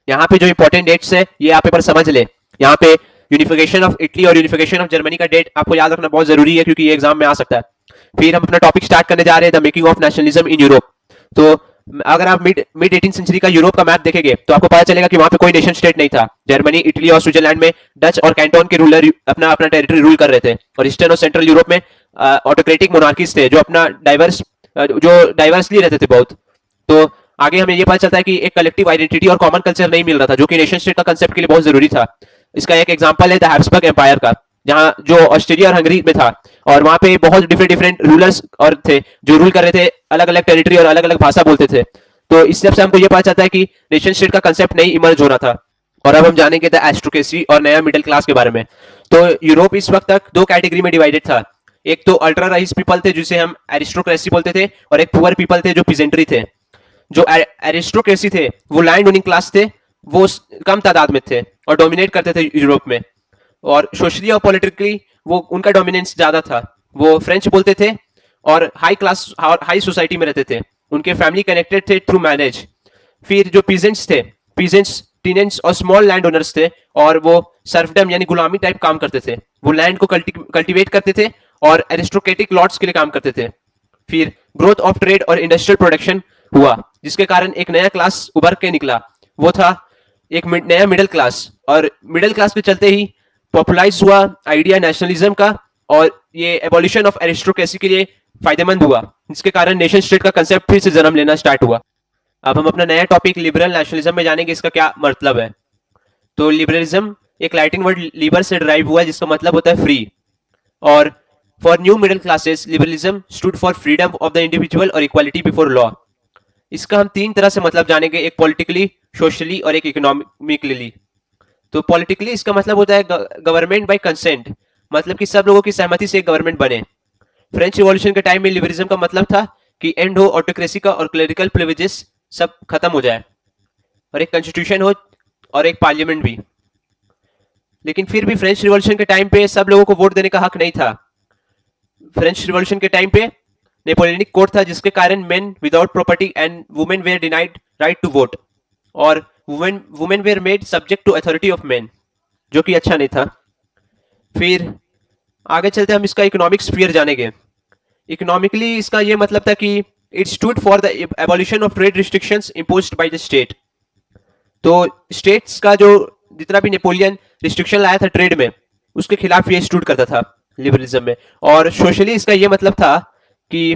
यहाँ पे जो इंपॉर्टेंट डेट्स है ये आप पेपर समझ ले। यहाँ पे यूनिफिकेशन ऑफ इटली और यूनिफिकेशन ऑफ जर्मनी का डेट आपको याद रखना बहुत जरूरी है, क्योंकि ये एग्जाम में आ सकता है। फिर हम अपना टॉपिक स्टार्ट करने जा रहे हैं, the making of nationalism in Europe. तो अगर आप मिड 18 सेंचुरी का यूरोप का मैप देखेंगे तो आपको पता चलेगा कि वहां पे कोई नेशन स्टेट नहीं था। जर्मनी, इटली और स्विट्जरलैंड में डच और कैंटोन के रूलर अपना अपना टेरिटरी रूल कर रहे थे, और ईस्टर्न और सेंट्रल यूरोप में ऑटोक्रेटिक मोनार्कीज थे जो अपना डाइवर्सली रहते थे बहुत। तो आगे हमें ये पता चलता है कि एक कलेक्टिव आइडेंटिटी और कॉमन कल्चर नहीं मिल रहा था, जो कि नेशन स्टेट का कंसेप्ट के लिए बहुत जरूरी था। इसका एक एग्जांपल है द हैब्सबर्ग एम्पायर का, जहां जो ऑस्ट्रेलिया और हंगरी में था, और वहां पे बहुत डिफरेंट डिफरेंट रूलर्स और थे जो रूल कर रहे थे, अलग अलग टेरिटरी और अलग अलग भाषा बोलते थे। तो इस से हमको ये पता चलता है कि नेशन स्टेट का कंसेप्ट नहीं इमर्ज हो रहा था। और अब हम जानेंगे द एरिस्टोक्रेसी और नया मिडिल क्लास के बारे में। तो यूरोप इस वक्त तक दो कैटेगरी में डिवाइडेड था। एक तो अल्ट्रा राइस पीपल थे जिसे हम एरिस्टोक्रेसी बोलते थे, और एक पुअर पीपल थे जो पीजेंट्री थे। जो एरिस्टोक्रेसी थे वो लैंड ओनिंग क्लास थे, वो कम तादाद में थे और डोमिनेट करते थे यूरोप में। और सोशली और पॉलिटिकली वो उनका डोमिनेंस ज्यादा था। वो फ्रेंच बोलते थे और हाई क्लास हाई सोसाइटी में रहते थे। उनके फैमिली कनेक्टेड थे थ्रू मैरिज। फिर जो पीजेंट्स थे, पीजेंट्स टीनेंट्स और स्मॉल लैंड ओनर्स थे, और वो सर्फडम यानी गुलामी टाइप काम करते थे। वो लैंड को कल्टीवेट करते थे और एरिस्टोक्रेटिक लॉर्ड्स के लिए काम करते थे। फिर ग्रोथ ऑफ ट्रेड और इंडस्ट्रियल प्रोडक्शन हुआ, जिसके कारण एक नया क्लास उभर के निकला। वो था एक नया मिडिल क्लास, और मिडिल क्लास के चलते ही पॉपुलराइज हुआ आइडिया नेशनलिज्म का, और ये एबॉलिशन ऑफ एरिस्टोक्रेसी के लिए फायदेमंद हुआ, जिसके कारण नेशन स्टेट का कंसेप्ट फिर से जन्म लेना स्टार्ट हुआ। अब हम अपना नया टॉपिक लिबरल नेशनलिज्म में जानेंगे, इसका क्या मतलब है। तो लिबरलिज्म एक लैटिन वर्ड लिबर से डिराइव हुआ है, जिसका मतलब होता है फ्री। और for new middle classes liberalism stood for freedom of the individual और इक्वालिटी बिफोर लॉ। इसका हम तीन तरह से मतलब जानेंगे, एक पॉलिटिकली, सोशली और एक इकोनॉमिकली। तो पॉलिटिकली इसका मतलब होता है गवर्नमेंट बाय कंसेंट, मतलब कि सब लोगों की सहमति से एक गवर्नमेंट बने। फ्रेंच रिवॉल्यूशन के टाइम में लिबरलिज्म का मतलब था कि एंड हो ऑटोक्रेसी का और क्लेरिकल प्रिविलेजेस सब खत्म हो जाए, और एक कॉन्स्टिट्यूशन हो और एक पार्लियामेंट भी। लेकिन फिर भी फ्रेंच रिवॉल्यूशन के टाइम पे सब लोगों को वोट देने का हक नहीं था। फ्रेंच रिवॉल्यूशन के टाइम पे नेपोलियनिक कोड था, जिसके कारण men without property and women were denied right to vote, और women were made subject to authority of men, जो कि अच्छा नहीं था। फिर आगे चलते हम इसका इकोनॉमिक स्फीयर जानेंगे। इकोनॉमिकली इसका ये मतलब था कि it stood for the abolition of trade restrictions imposed by the state. तो स्टेट्स का जो जितना भी नेपोलियन रिस्ट्रिक्शन लाया था ट्रेड में, उसके खिलाफ ये स्टूड करता था लिबरलिज्म में। और सोशली इसका ये मतलब था कि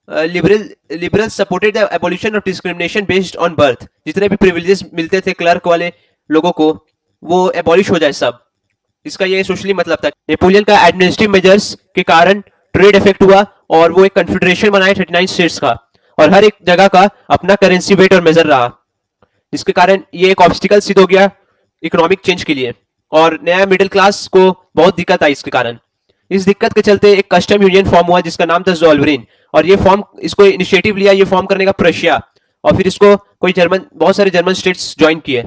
liberal supported the abolition of discrimination based on birth. जितने भी प्रिविलेजेस मिलते थे क्लर्क वाले लोगों को, वो एबॉलिश हो जाए सब। इसका ये सोशली मतलब था। नेपोलियन का एडमिनिस्ट्रेटिव मेजर्स के कारण ट्रेड इफेक्ट हुआ, और वो एक कन्फेडरेशन बनाया 39 स्टेट्स का, और हर एक जगह का अपना करेंसी वेट और मेजर रहा, जिसके कारण ये एक ऑब्स्टिकल सिद्ध हो गया इकोनॉमिक चेंज के लिए। और नया मिडिल क्लास को बहुत दिक्कत आई इसके कारण। इस दिक्कत के चलते एक कस्टम यूनियन फॉर्म हुआ, जिसका नाम था ज़ोल्वेरिन। और ये फॉर्म, इसको इनिशिएटिव लिया ये फॉर्म करने का प्रशिया, और फिर इसको बहुत सारे जर्मन स्टेट्स ज्वाइन किए।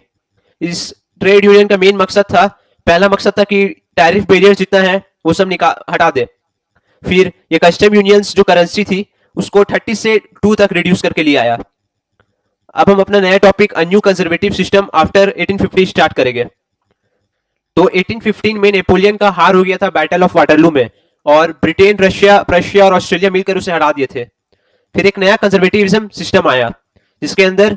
इस ट्रेड यूनियन का मेन मकसद था, पहला मकसद था कि टैरिफ बैरियर जितना है वो सब हटा दे। फिर ये कस्टम यूनियंस जो करेंसी थी उसको 30 से 2 तक रिड्यूस करके ले आया। अब हम अपना नया topic a new conservative system after 1850 start करेंगे। तो 1815 में नेपोलियन का हार हो गया था बैटल ऑफ वाटरलू में, और ब्रिटेन, रशिया, प्रशिया और ऑस्ट्रेलिया मिलकर उसे हरा दिए थे। फिर एक नया कंजर्वेटिविज्म सिस्टम आया, जिसके अंदर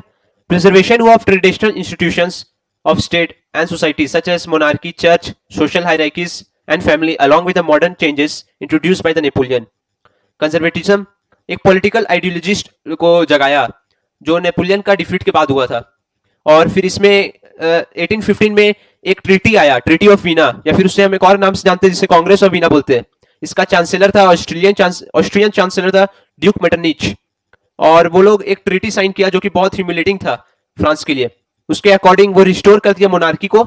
प्रिजर्वेशन हुआ of traditional institutions of state and society such as monarchy, church, social hierarchies and family, along with the modern changes introduced by the Napoleon. Conservatism एक पॉलिटिकल आइडियोलॉजिस्ट को जगाया, जो नेपोलियन का डिफीट के बाद हुआ था। और फिर इसमें 1815 में एक ट्रीटी आया, ट्रीटी ऑफ वीना, या फिर उससे हम एक और नाम से जानते हैं जिसे कांग्रेस ऑफ वीना बोलते हैं। इसका चांसलर था ऑस्ट्रियन चांसलर था ड्यूक मेटरनिच। और वो लोग एक ट्रीटी साइन किया जो कि बहुत ह्यूमिलेटिंग था फ्रांस के लिए। उसके अकॉर्डिंग वो रिस्टोर कर दिया मोनार्की को,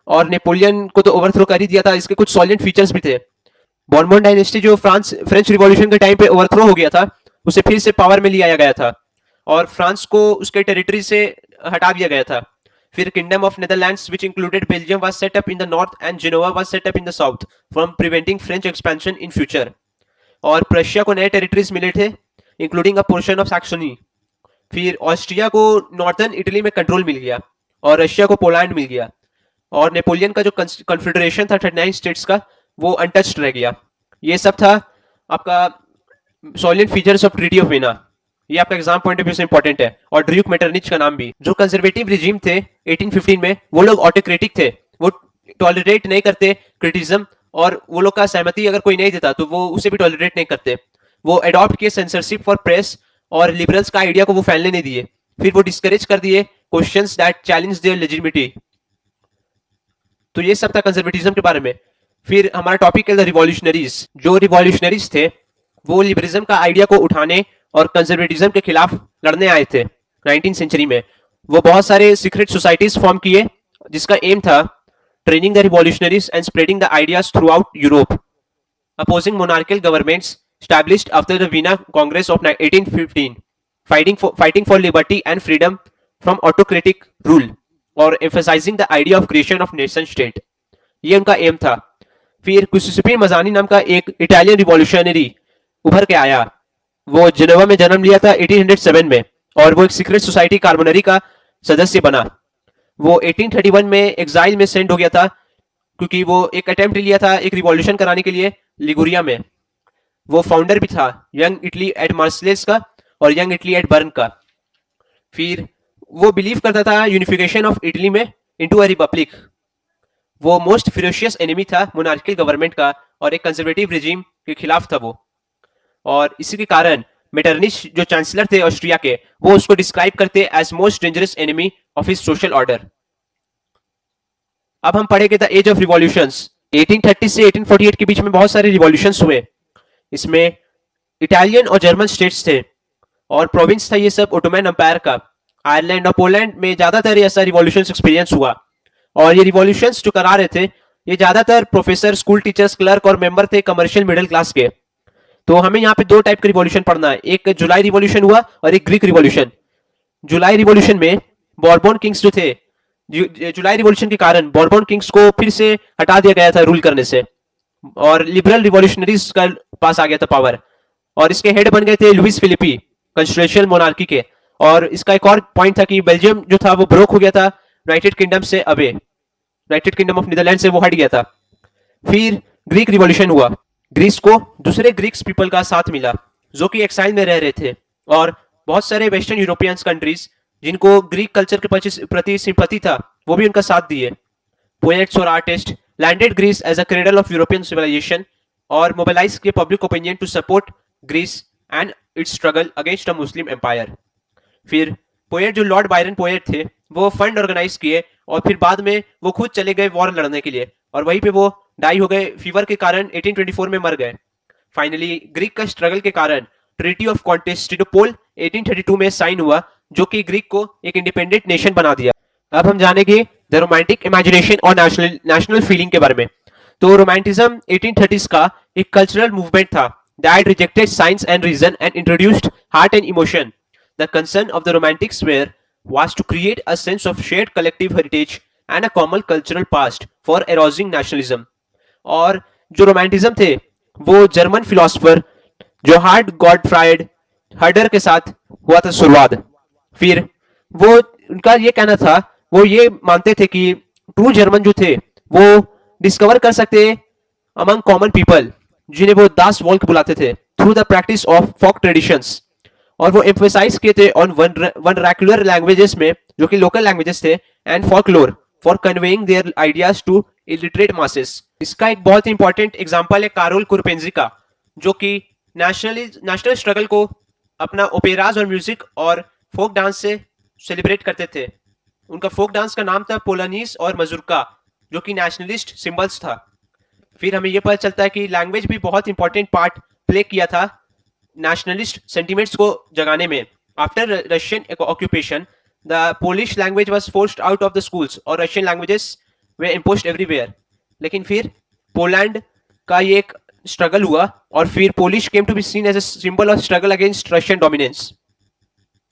और नेपोलियन को तो ओवरथ्रो कर ही दिया था। इसके कुछ सॉलिड फीचर्स भी थे। बॉर्बन डायनेस्टी जो फ्रेंच रिवॉल्यूशन के टाइम पे ओवरथ्रो हो गया था, उसे फिर से पावर में लिया गया था, और फ्रांस को उसके टेरिटरी से हटा दिया गया था। फिर kingdom of Netherlands which included Belgium was set up in the north and Genoa was set up in the south from preventing French expansion in future. और प्रशिया को नए टेरिटरीज मिले थे, including a portion of Saxony. फिर Austria को northern Italy में control मिल गया, और रशिया को पोलैंड मिल गया, और नेपोलियन का जो कॉन्फेडरेशन था 39 स्टेट्स का, वो अनटच्ड रह गया। ये सब था आपका solid features of treaty of विना। ये आपका एग्जाम पॉइंट ऑफ व्यू से इंपॉर्टेंट है। और ड्यूक मेटरनिच का नाम भी, जो कंजर्वेटिव रिजीम थे 1815 में, वो लोग ऑटोक्रेटिक थे, वो टॉलरेट नहीं करते क्रिटिसिज्म, और वो लोग का सहमति अगर कोई नहीं देता तो वो उसे भी टॉलरेट नहीं करते। वो अडॉप्ट किए सेंसरशिप फॉर प्रेस, और लिबरल्स का आइडिया को वो फैलने नहीं दिए। फिर वो डिस्करेज कर दिए क्वेश्चंस दैट चैलेंज देयर लेजिटिमिटी। तो ये सब था कंजर्वेटिज्म के बारे में। फिर हमारा टॉपिक है द रिवॉल्यूशनरीज। जो रिवॉल्यूशनरीज थे वो लिबरलिज्म का आइडिया को उठाने और कंजर्वेटिज्म के खिलाफ लड़ने आए थे 19th सेंचुरी में। वो बहुत सारे सीक्रेट सोसाइटीज फॉर्म किए जिसका एम था training the revolutionaries and spreading the ideas through out Europe, opposing monarchial governments established after the Vienna Congress of 1815, fighting for liberty and freedom from autocratic rule, और emphasizing the idea of creation of nation state। ये उनका M था। फिर Giuseppe Mazzini नाम का एक Italian revolutionary उभर के आया। वो जेनेवा में जन्म लिया था 1807 में, और वो एक सीक्रेट सोसाइटी कार्बोनरी का सदस्य बना। वो 1831 में एग्जाइल में सेंड हो गया था क्योंकि वो एक अटेम्प्ट लिया था एक रिवॉल्यूशन कराने के लिए लिगुरिया में। वो फाउंडर भी था यंग इटली एट मार्सलेस का और यंग इटली एट बर्न का। फिर वो बिलीव करता था यूनिफिकेशन ऑफ इटली में इनटू अ रिपब्लिक। वो मोस्ट फिरोशियस एनिमी था मोनार्कियल गवर्नमेंट का और एक कंजर्वेटिव रिजीम के खिलाफ था वो। और इसी के कारण मेटरनिच जो चांसलर थे ऑस्ट्रिया के, वो उसको डिस्क्राइब करते as most dangerous enemy of his social order. अब हम पढ़ेंगे द एज ऑफ रिवॉल्यूशंस। 1830 से 1848 के बीच में बहुत सारे रिवॉल्यूशंस हुए। इसमें इटालियन और जर्मन स्टेट्स थे और प्रोविंस था ये सब ओटोमन एम्पायर का। आयरलैंड और पोलैंड में ज्यादातर ऐसा रिवॉल्यूशन एक्सपीरियंस हुआ। और ये रिवॉल्यूशंस जो करा रहे थे ये ज्यादातर प्रोफेसर, स्कूल टीचर्स, क्लर्क और मेंबर थे कमर्शियल मिडिल क्लास के। तो हमें यहाँ पे दो टाइप का रिवॉल्यूशन पढ़ना है, एक जुलाई रिवॉल्यूशन हुआ और एक ग्रीक रिवॉल्यूशन। जुलाई रिवॉल्यूशन में बॉर्बन किंग्स जो थे, जुलाई रिवॉल्यूशन के कारण बॉर्बन किंग्स को फिर से हटा दिया गया था रूल करने से, और लिबरल रिवॉल्यूशनरीज का पास आ गया था पावर, और इसके हेड बन गए थे लुइस फिलिपी कॉन्स्टिट्यूशनल मोनार्की के। और इसका एक और पॉइंट था कि बेल्जियम जो था वो ब्रोक हो गया था यूनाइटेड किंगडम से away, United Kingdom of Netherland से वो हट गया था। फिर ग्रीक रिवॉल्यूशन हुआ। ग्रीस को दूसरे ग्रीक्स पीपल का साथ मिला जो कि एक्साइल में रह रहे थे, और बहुत सारे वेस्टर्न यूरोपियंस कंट्रीज जिनको ग्रीक कल्चर के प्रति सिंपैथी था वो भी उनका साथ दिए। पोएट्स और artist landed Greece as a cradle of European civilisation और मोबिलाइज किए public opinion to support Greece and its struggle against a Muslim empire. फिर पोएट जो लॉर्ड बायरन पोएट थे वो फंड ऑर्गेनाइज किए, और फिर बाद में वो खुद चले गए वॉर लड़ने के लिए, और वहीं पे वो डाई हो गए फीवर के कारण, 1824 में मर गए। फाइनली ग्रीक का स्ट्रगल के कारण ट्रीटी ऑफ कॉन्स्टेंटिनोपल 1832 में साइन हुआ जो कि ग्रीक को एक इंडिपेंडेंट नेशन बना दिया। अब हम जानेंगे द रोमांटिक इमेजिनेशन और नेशनल फीलिंग के बारे में। तो रोमांटिज्म 1830s का एक कल्चरल मूवमेंट था that rejected science and reason and introduced heart and emotion. The concern of the romantics was to create a sense of shared collective heritage and a common cultural past for arousing nationalism. और जो romanticism थे वो German philosopher जो hard Gottfried हर्डर के साथ हुआ था शुरुआत। फिर वो उनका ये कहना था, वो ये मानते थे कि ट्रू जर्मन जो थे वो डिस्कवर कर सकते अमंग कॉमन पीपल जिन्हें वो दास वॉल्क बुलाते थे through the practice of folk traditions. और वो एम्फेसाइज किए थे ऑन वर्नाक्युलर लैंग्वेजेस में जो कि लोकल लैंग्वेजेस थे and folklore for conveying their ideas to illiterate masses. इसका एक बहुत ही इंपॉर्टेंट एग्जांपल है कारोल कुरपेंजी का, जो कि नेशनल स्ट्रगल को अपना ओपेराज और म्यूजिक और फोक डांस से सेलिब्रेट करते थे। उनका फोक डांस का नाम था पोलानीस और मजुरका, जो कि नेशनलिस्ट सिंबल्स था। फिर हमें यह पता चलता है कि लैंग्वेज भी बहुत इंपॉर्टेंट पार्ट प्ले किया था नेशनलिस्ट सेंटिमेंट्स को जगाने में। After Russian occupation the Polish language was forced out of the schools और रशियन लैंग्वेजेस वे इम्पोज्ड एवरीवेयर। लेकिन फिर पोलैंड का ये एक स्ट्रगल हुआ और फिर Polish came to be seen as a symbol of struggle against Russian dominance.